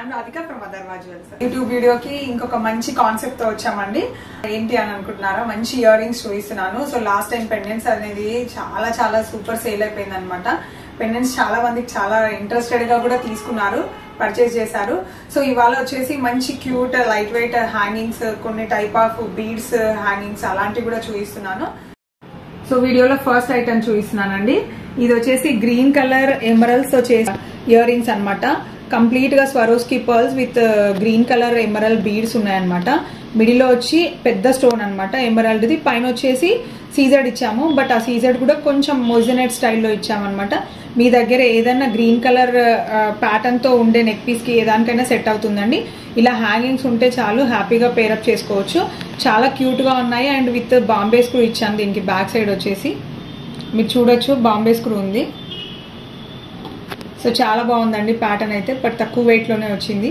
I'm Radhika from Adharva Jewels. YouTube వీడియోకి ఇంకొక మంచి కాన్సెప్ట్ తో వచ్చామండి. ఏంటి అని అనుకుంటున్నారా, మంచి ఇయర్ రింగ్స్ చూపిస్తున్నాను. సో లాస్ట్ టైం పెండెంట్స్ అనేది చాలా చాలా సూపర్ సేల్ అయిపోయింది అనమాట. పెండెంట్స్ చాలా మందికి చాలా ఇంట్రెస్టెడ్ గా కూడా తీసుకున్నారు, పర్చేస్ చేశారు. సో ఇవాళ వచ్చేసి మంచి క్యూట్ లైట్ వెయిట్ హ్యాంగింగ్స్, కొన్ని టైప్ ఆఫ్ బీడ్స్ హ్యాంగింగ్స్ అలాంటివి కూడా చూపిస్తున్నాను. సో వీడియోలో ఫస్ట్ ఐటమ్ చూపిస్తున్నానండి. ఇది వచ్చేసి గ్రీన్ కలర్ ఎమరల్స్ తో చేసిన ఇయర్ రింగ్స్ అనమాట. కంప్లీట్ గా Swarovski pearls with green colour emerald beads ఉన్నాయన్నమాట. మిడిల్ లో వచ్చి పెద్ద స్టోన్ అనమాట ఎమరల్డ్ ది, పైన వచ్చేసి సీజెడ్ ఇచ్చాము. బట్ ఆ సీజెడ్ కూడా కొంచెం మొజనెట్ స్టైల్లో ఇచ్చామన్నమాట. మీ దగ్గర ఏదైనా గ్రీన్ కలర్ ప్యాటర్న్ తో ఉండే నెక్ పీస్ కి ఏదానికైనా సెట్ అవుతుందండి. ఇలా హ్యాంగింగ్స్ ఉంటే చాలు, హ్యాపీగా పేరప్ చేసుకోవచ్చు. చాలా క్యూట్ గా ఉన్నాయి. అండ్ విత్ బాంబే స్క్రూ ఇచ్చాను. దీనికి బ్యాక్ సైడ్ వచ్చేసి మీరు చూడొచ్చు, బాంబే స్క్రూ ఉంది. సో చాలా బాగుందండి ప్యాటర్న్ అయితే, బట్ తక్కువ వెయిట్ లోనే వచ్చింది.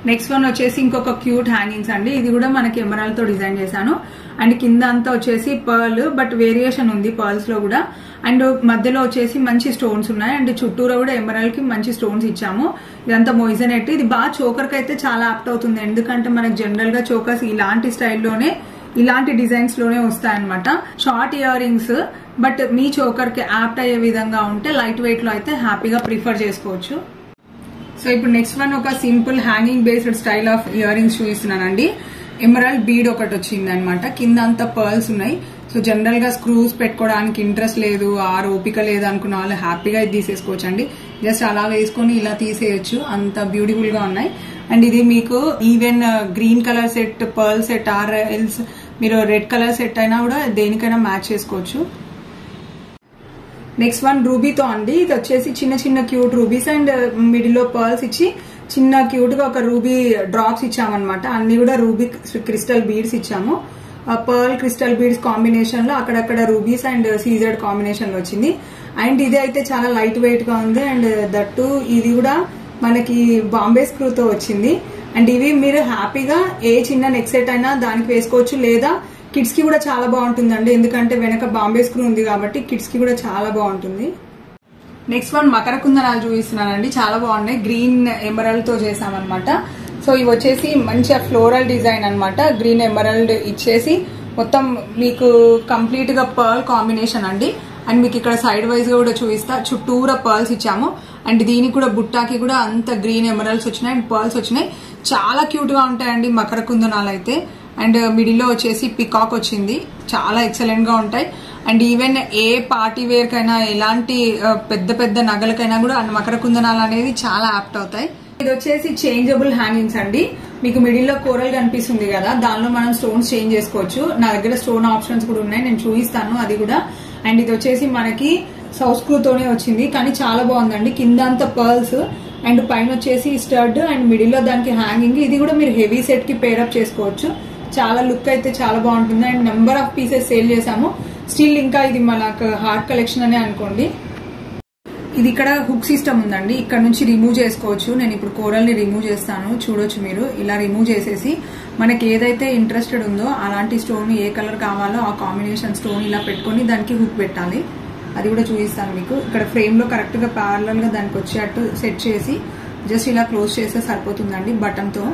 నెక్స్ట్ వన్ వచ్చేసి ఇంకొక క్యూట్ హ్యాంగింగ్స్ అండి. ఇది కూడా మనకి ఎమరాల్డ్ తో డిజైన్ చేశాను. అండ్ కింద అంతా వచ్చేసి పర్ల్, బట్ వేరియేషన్ ఉంది పర్ల్స్ లో కూడా. అండ్ మధ్యలో వచ్చేసి మంచి స్టోన్స్ ఉన్నాయి. అండ్ చుట్టూరా కూడా ఎమరాల్డ్ కి మంచి స్టోన్స్ ఇచ్చాము. ఇదంతా మొయిజనెట్. ఇది బాగా చోకర్ కి అయితే చాలా యాప్ట్ అవుతుంది. ఎందుకంటే మనకి జనరల్ గా చోకర్స్ ఇలాంటి స్టైల్లోనే, ఇలాంటి డిజైన్స్ లోనే వస్తాయన్నమాట. Short ear rings, but me choker కి యాప్ట్ అయ్యే విధంగా ఉంటే లైట్ వెయిట్ లో అయితే హ్యాపీగా ప్రిఫర్ చేసుకోవచ్చు. సో ఇప్పుడు నెక్స్ట్ వన్ ఒక simple hanging based style of ear rings చూపిస్తున్నానండి. ఎమరాల్డ్ బీడ్ ఒకటి వచ్చింది అనమాట. కింద అంతా పర్ల్స్ ఉన్నాయి. సో జనరల్ గా స్క్రూస్ పెట్టుకోవడానికి ఇంట్రెస్ట్ లేదు, ఓపిక లేదు అనుకున్న వాళ్ళు హ్యాపీగా ఇది తీసేసుకోవచ్చు అండి. జస్ట్ అలా వేసుకొని ఇలా తీసేయచ్చు, అంత బ్యూటిఫుల్ గా ఉన్నాయి. అండ్ ఇది మీకు even green colour set, pearl set, or else మీరు రెడ్ కలర్ సెట్ అయినా కూడా దేనికైనా మ్యాచ్ చేసుకోవచ్చు. నెక్స్ట్ వన్ రూబీతో అండి. ఇది వచ్చేసి చిన్న చిన్న క్యూట్ రూబీస్ అండ్ మిడిల్ లో పర్ల్స్ ఇచ్చి చిన్న క్యూట్ గా ఒక రూబీ డ్రాప్స్ ఇచ్చామన్నమాట. అన్ని కూడా రూబీ క్రిస్టల్ బీడ్స్ ఇచ్చాము. పర్ల్ క్రిస్టల్ బీడ్స్ కాంబినేషన్ లో అక్కడక్కడ రూబీస్ అండ్ సీజెడ్ కాంబినేషన్ లో వచ్చింది. అండ్ ఇది అయితే చాలా లైట్ వెయిట్ గా ఉంది. అండ్ దట్టు ఇది కూడా మనకి బాంబే స్క్రూతో వచ్చింది. అండ్ ఇవి మీరు హ్యాపీగా ఏ చిన్న నెక్ సెట్ అయినా దానికి వేసుకోవచ్చు, లేదా కిడ్స్ కి కూడా చాలా బాగుంటుందండి. ఎందుకంటే వెనక బాంబే స్క్రూ ఉంది కాబట్టి కిడ్స్ కి కూడా చాలా బాగుంటుంది. నెక్స్ట్ వన్ మకర కుందనాలు చూపిస్తున్నానండి. చాలా బాగున్నాయి. గ్రీన్ ఎమరల్డ్ తో చేసామన్నమాట. సో ఇవి వచ్చేసి మంచిగా ఫ్లోరల్ డిజైన్ అనమాట. గ్రీన్ ఎమరల్డ్ ఇచ్చేసి మొత్తం మీకు కంప్లీట్ గా పర్ల్ కాంబినేషన్ అండి. అండ్ మీకు ఇక్కడ సైడ్ వైజ్ గా కూడా చూపిస్తా, చుట్టూరా పర్ల్స్ ఇచ్చాము. అండ్ దీనికి కూడా బుట్టాకి కూడా అంత గ్రీన్ ఎమరల్డ్స్ వచ్చినాయి అండ్ పర్ల్స్ వచ్చినాయి. చాలా క్యూట్ గా ఉంటాయండి మకర కుందనాలు అయితే. అండ్ మిడిల్ లో వచ్చేసి పికాక్ వచ్చింది. చాలా ఎక్సలెంట్ గా ఉంటాయి. And even a party wear కైనా, ఎలాంటి పెద్ద పెద్ద నగలకైనా కూడా మకర కుందనాలు అనేది చాలా యాప్ట్ అవుతాయి. ఇది వచ్చేసి చేంజబుల్ హ్యాంగింగ్స్ అండి. మీకు మిడిల్ లో కోరల్ కనిపిస్తుంది కదా, దానిలో మనం స్టోన్స్ చేంజ్ చేసుకోవచ్చు. నా దగ్గర స్టోన్ ఆప్షన్స్ కూడా ఉన్నాయి, నేను చూపిస్తాను అది కూడా. అండ్ ఇది వచ్చేసి మనకి సౌత్ స్క్రూ తోనే వచ్చింది, కానీ చాలా బాగుందండి. కింద అంతా పర్ల్స్ అండ్ పైన వచ్చేసి స్టడ్ అండ్ మిడిల్ లో దానికి హ్యాంగింగ్. ఇది కూడా మీరు హెవీ సెట్ కి పేరప్ చేసుకోవచ్చు. చాలా లుక్ అయితే చాలా బాగుంటుంది. And number of pieces sale చేసాము. స్టిల్ ఇంకా ఇది మనకు హార్ట్ కలెక్షన్ అనే అనుకోండి. ఇది ఇక్కడ హుక్ సిస్టమ్ ఉందండి, ఇక్కడ నుంచి రిమూవ్ చేసుకోవచ్చు. నేను ఇప్పుడు కోరల్ ని రిమూవ్ చేస్తాను, చూడొచ్చు మీరు. ఇలా రిమూవ్ చేసేసి మనకి ఏదైతే ఇంట్రెస్టెడ్ ఉందో అలాంటి స్టోన్, ఏ కలర్ కావాలో ఆ కాంబినేషన్ స్టోన్ ఇలా పెట్టుకుని దానికి హుక్ పెట్టాలి. అది కూడా చూపిస్తాను మీకు. ఇక్కడ ఫ్రేమ్ లో కరెక్ట్ గా ప్యారలల్ గా దానికి వచ్చేటట్టు సెట్ చేసి జస్ట్ ఇలా క్లోజ్ చేస్తే సరిపోతుందండి బటన్ తో.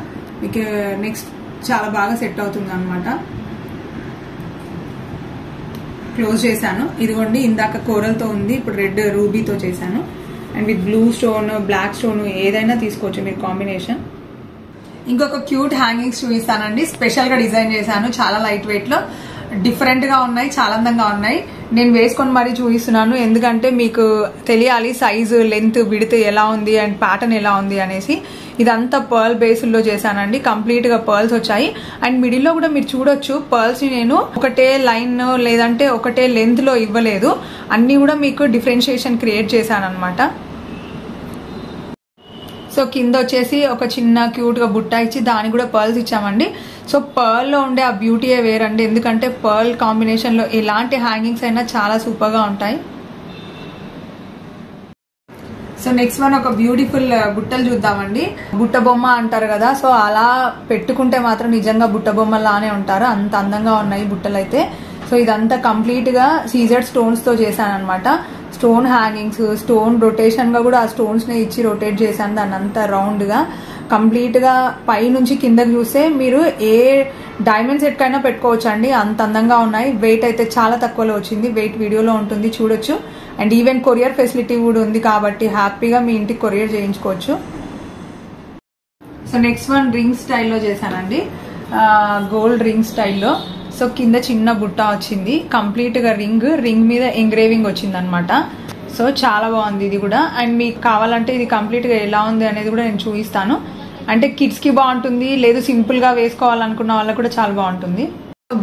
మీకు నెక్స్ట్ చాలా బాగా సెట్ అవుతుంది అనమాట. క్లోజ్ చేశాను. ఇదిగోండి, ఇందాక కోరల్ తో ఉంది, ఇప్పుడు రెడ్ రూబీతో చేశాను. And with blue stone, black stone ఏదైనా తీసుకోవచ్చు మీరు కాంబినేషన్. ఇంకొక క్యూట్ హ్యాంగింగ్స్ చూపిస్తానండి. స్పెషల్ గా డిజైన్ చేశాను, చాలా లైట్ వెయిట్ లో, డిఫరెంట్ గా ఉన్నాయి, చాలా అందంగా ఉన్నాయి. నేను వేసుకొని మరీ చూపిస్తున్నాను, ఎందుకంటే మీకు తెలియాలి సైజు, లెంత్, విడ్త్ ఎలా ఉంది అండ్ ప్యాటర్న్ ఎలా ఉంది అనేసి. ఇదంతా పర్ల్ బేస్లో చేశానండి. కంప్లీట్ గా పర్ల్స్ వచ్చాయి. అండ్ మిడిల్ లో కూడా మీరు చూడొచ్చు, పర్ల్స్ ని నేను ఒకటే లైన్ లేదంటే ఒకటే లెంత్ లో ఇవ్వలేదు, అన్ని కూడా మీకు డిఫరెన్షియేషన్ క్రియేట్ చేశాను అనమాట. సో కింద వచ్చేసి ఒక చిన్న క్యూట్ గా బుట్ట ఇచ్చి దానికి కూడా పర్ల్స్ ఇచ్చామండి. సో పర్ల్ లో ఉండే ఆ బ్యూటీయే వేరండి, ఎందుకంటే పర్ల్ కాంబినేషన్ లో ఎలాంటి హ్యాంగింగ్స్ అయినా చాలా సూపర్ గా ఉంటాయి. సో నెక్స్ట్ వన్ ఒక బ్యూటిఫుల్ బుట్టలు చూద్దామండి. బుట్ట బొమ్మ అంటారు కదా, సో అలా పెట్టుకుంటే మాత్రం నిజంగా బుట్ట బొమ్మలానే ఉంటారు, అంత అందంగా ఉన్నాయి బుట్టలు అయితే. సో ఇదంతా కంప్లీట్ గా సీజెడ్ స్టోన్స్ తో చేశాను అనమాట. స్టోన్ హ్యాంగింగ్స్, స్టోన్ రొటేషన్ గా కూడా ఆ స్టోన్స్ ని ఇచ్చి రొటేట్ చేశాను దాన్ని అంతా రౌండ్ గా. కంప్లీట్ గా పై నుంచి కిందకి చూస్తే మీరు ఏ డైమండ్ సెట్ కైనా పెట్టుకోవచ్చు అండి, అంత అందంగా ఉన్నాయి. వెయిట్ అయితే చాలా తక్కువలో వచ్చింది, వెయిట్ వీడియోలో ఉంటుంది చూడొచ్చు. అండ్ ఈవెన్ కొరియర్ ఫెసిలిటీ కూడా ఉంది కాబట్టి హ్యాపీగా మీ ఇంటికి కొరియర్ చేయించుకోవచ్చు. సో నెక్స్ట్ వన్ రింగ్ స్టైల్లో చేశానండి, గోల్డ్ రింగ్ స్టైల్లో. సో కింద చిన్న బుట్ట వచ్చింది, కంప్లీట్ గా రింగ్ మీద ఎంగ్రేవింగ్ వచ్చింది అనమాట. సో చాలా బాగుంది ఇది కూడా. అండ్ మీకు కావాలంటే ఇది కంప్లీట్ గా ఎలా ఉంది అనేది కూడా నేను చూపిస్తాను. అంటే కిడ్స్ కి బాగుంటుంది, లేదు సింపుల్ గా వేసుకోవాలనుకున్న వాళ్ళకి కూడా చాలా బాగుంటుంది.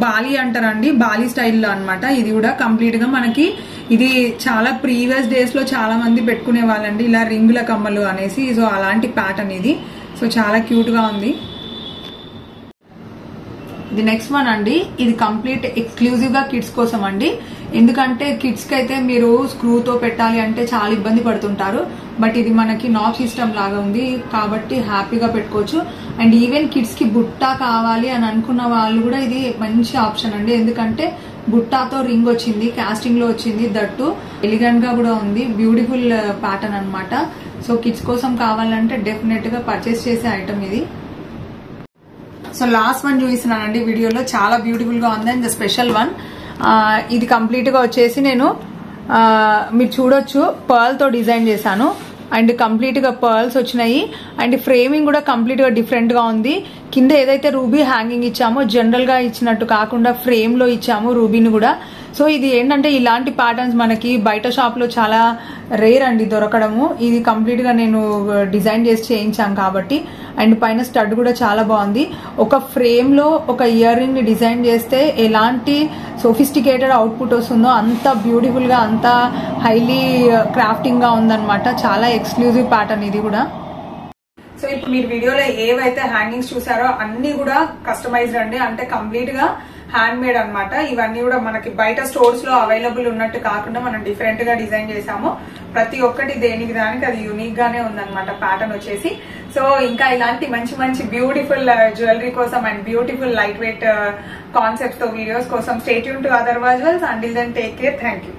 బాలి అంటారండి, బాలి స్టైల్లో అనమాట. ఇది కూడా కంప్లీట్ గా మనకి ఇది చాలా ప్రీవియస్ డేస్ లో చాలా మంది పెట్టుకునే వాళ్ళండి ఇలా రింగుల కమ్మలు అనేసి. సో అలాంటి ప్యాటర్న్ ఇది. సో చాలా క్యూట్ గా ఉంది. ఇది నెక్స్ట్ వన్ అండి, ఇది కంప్లీట్ ఎక్స్క్లూజివ్ గా కిడ్స్ కోసం అండి. ఎందుకంటే కిడ్స్ కి అయితే మీరు స్క్రూతో పెట్టాలి అంటే చాలా ఇబ్బంది పడుతుంటారు, బట్ ఇది మనకి నాబ్ సిస్టమ్ లాగా ఉంది కాబట్టి హ్యాపీగా పెట్టుకోవచ్చు. అండ్ ఈవెన్ కిడ్స్ కి బుట్ట కావాలి అని అనుకున్న వాళ్ళు కూడా ఇది మంచి ఆప్షన్ అండి. ఎందుకంటే బుట్టాతో రింగ్ వచ్చింది, కాస్టింగ్ లో వచ్చింది, దట్టు ఎలిగెంట్ గా కూడా ఉంది, బ్యూటిఫుల్ ప్యాటర్న్ అనమాట. సో కిడ్స్ కోసం కావాలంటే డెఫినెట్ గా పర్చేస్ చేసే ఐటమ్ ఇది. సో లాస్ట్ వన్ చూపిస్తున్నానండి వీడియోలో, చాలా బ్యూటిఫుల్ గా ఉంది. అండ్ ద స్పెషల్ వన్ ఇది కంప్లీట్ గా వచ్చేసి నేను మీరు చూడొచ్చు పర్ల్ తో డిజైన్ చేశాను. అండ్ కంప్లీట్ గా పర్ల్స్ వచ్చినాయి. అండ్ ఫ్రేమింగ్ కూడా కంప్లీట్ గా డిఫరెంట్ గా ఉంది. కింద ఏదైతే రూబీ హ్యాంగింగ్ ఇచ్చామో జనరల్ గా ఇచ్చినట్టు కాకుండా ఫ్రేమ్ లో ఇచ్చాము రూబీని కూడా. సో ఇది ఏంటంటే ఇలాంటి ప్యాటర్న్స్ మనకి బయట షాప్ లో చాలా రేర్ అండి దొరకడము. ఇది కంప్లీట్ గా నేను డిజైన్ చేసి చేయించాం కాబట్టి. అండ్ పైన స్టడ్ కూడా చాలా బాగుంది. ఒక ఫ్రేమ్ లో ఒక ఇయర్ రింగ్ ని డిజైన్ చేస్తే ఎలాంటి సోఫిస్టికేటెడ్ అవుట్పుట్ వస్తుందో అంత బ్యూటిఫుల్ గా, అంత హైలీ క్రాఫ్టింగ్ గా ఉందన్నమాట. చాలా ఎక్స్క్లూజివ్ ప్యాటర్న్ ఇది కూడా. సో ఇప్పుడు మీరు వీడియోలో ఏవైతే హ్యాంగింగ్స్ చూసారో అన్ని కూడా కస్టమైజ్డ్ అండి, అంటే కంప్లీట్ గా హ్యాండ్ మేడ్ అనమాట. ఇవన్నీ కూడా మనకి బయట స్టోర్స్ లో అవైలబుల్ ఉన్నట్టు కాకుండా మనం డిఫరెంట్ గా డిజైన్ చేసాము. ప్రతి ఒక్కటి దేనికి దానికి అది యూనిక్ గానే ఉందన్నమాట ప్యాటర్న్ వచ్చేసి. సో ఇంకా ఇలాంటి మంచి మంచి బ్యూటిఫుల్ జ్యువెలరీ కోసం and beautiful light weight concepts తో వీడియోస్ కోసం stay tune to other visuals. Until then take care, thank you.